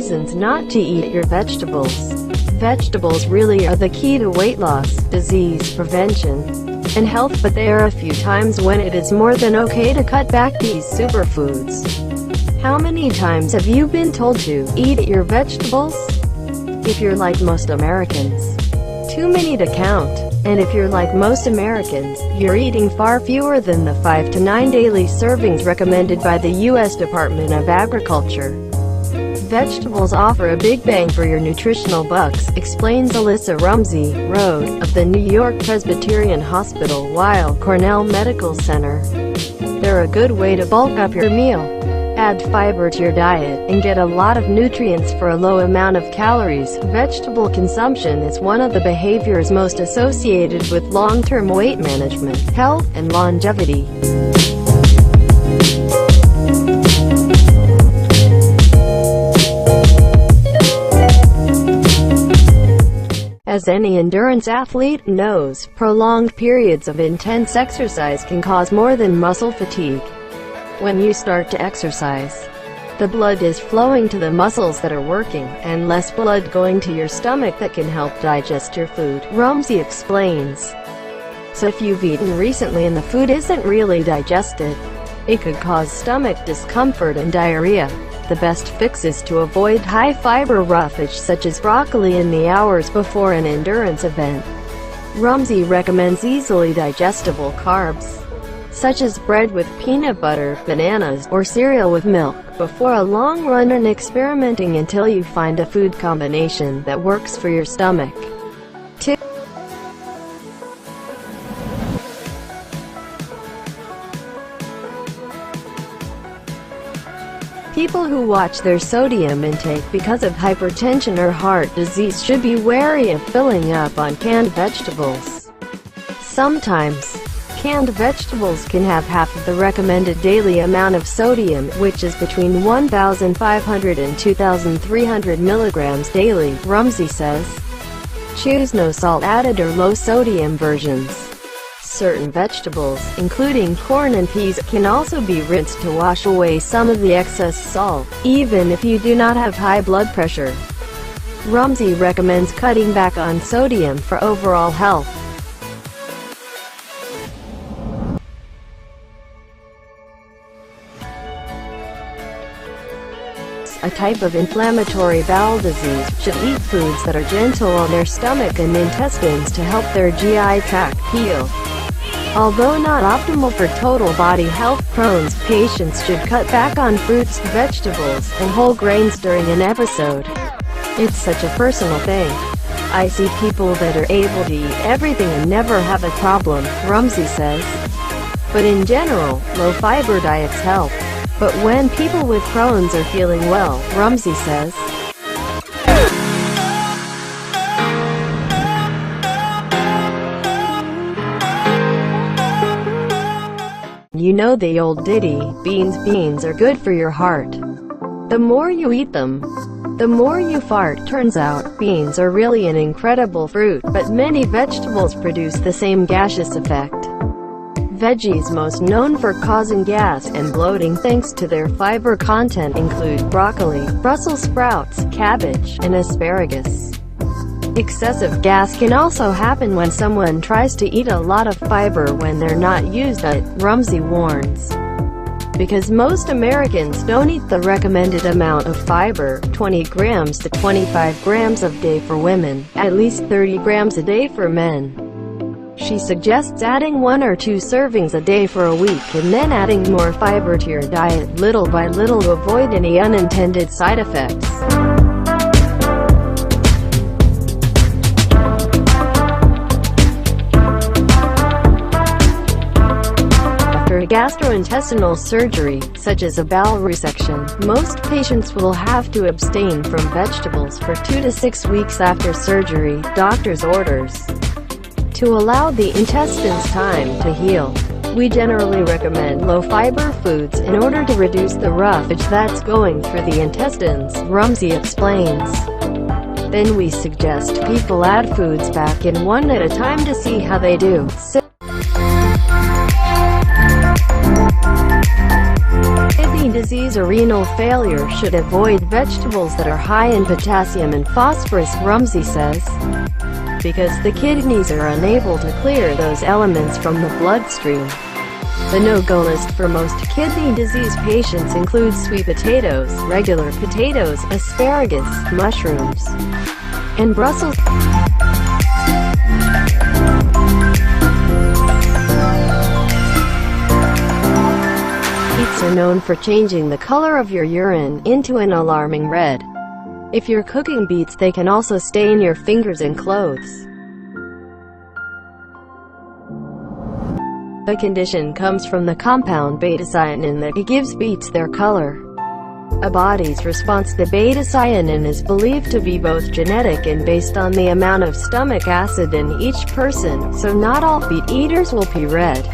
reasons not to eat your vegetables. Vegetables really are the key to weight loss, disease prevention, and health, but there are a few times when it is more than okay to cut back these superfoods. How many times have you been told to eat your vegetables? If you're like most Americans, too many to count. And if you're like most Americans, you're eating far fewer than the 5 to 9 daily servings recommended by the U.S. Department of Agriculture. Vegetables offer a big bang for your nutritional bucks, explains Alyssa Rumsey Road of the New York Presbyterian Hospital Weill Cornell Medical Center. They're a good way to bulk up your meal. Add fiber to your diet and get a lot of nutrients for a low amount of calories. Vegetable consumption is one of the behaviors most associated with long-term weight management, health, and longevity. As any endurance athlete knows, prolonged periods of intense exercise can cause more than muscle fatigue. When you start to exercise, the blood is flowing to the muscles that are working, and less blood going to your stomach that can help digest your food, Rumsey explains. So if you've eaten recently and the food isn't really digested, it could cause stomach discomfort and diarrhea. The best fix is to avoid high-fiber roughage such as broccoli in the hours before an endurance event. Rumsey recommends easily digestible carbs, such as bread with peanut butter, bananas, or cereal with milk, before a long run, and experimenting until you find a food combination that works for your stomach. 2. People who watch their sodium intake because of hypertension or heart disease should be wary of filling up on canned vegetables. Sometimes, canned vegetables can have half of the recommended daily amount of sodium, which is between 1,500 and 2,300 milligrams daily, Rumsey says. Choose no salt added or low sodium versions. Certain vegetables, including corn and peas, can also be rinsed to wash away some of the excess salt, even if you do not have high blood pressure. Rumsey recommends cutting back on sodium for overall health. A type of inflammatory bowel disease, should eat foods that are gentle on their stomach and intestines to help their GI tract heal. Although not optimal for total body health, Crohn's patients should cut back on fruits, vegetables, and whole grains during an episode. It's such a personal thing. I see people that are able to eat everything and never have a problem, Rumsey says. But in general, low-fiber diets help. But when people with Crohn's are feeling well, Rumsey says, you know the old ditty, beans are good for your heart. The more you eat them, the more you fart. Turns out, beans are really an incredible fruit, but many vegetables produce the same gaseous effect. Veggies most known for causing gas and bloating thanks to their fiber content include broccoli, Brussels sprouts, cabbage, and asparagus. Excessive gas can also happen when someone tries to eat a lot of fiber when they're not used, Rumsey warns. Because most Americans don't eat the recommended amount of fiber, 20 grams to 25 grams a day for women, at least 30 grams a day for men. She suggests adding 1 or 2 servings a day for a week and then adding more fiber to your diet little by little to avoid any unintended side effects. After gastrointestinal surgery, such as a bowel resection, most patients will have to abstain from vegetables for 2 to 6 weeks after surgery, doctor's orders. To allow the intestines time to heal, we generally recommend low-fiber foods in order to reduce the roughage that's going through the intestines, Rumsey explains. Then we suggest people add foods back in one at a time to see how they do. Kidney disease. disease or renal failure should avoid vegetables that are high in potassium and phosphorus, Rumsey says, because the kidneys are unable to clear those elements from the bloodstream. The no-go list for most kidney disease patients includes sweet potatoes, regular potatoes, asparagus, mushrooms, and Brussels. Beets are known for changing the color of your urine into an alarming red. If you're cooking beets, they can also stain your fingers and clothes. The condition comes from the compound beta-cyanine that gives beets their color. A body's response to beta-cyanine is believed to be both genetic and based on the amount of stomach acid in each person, so not all beet eaters will be red.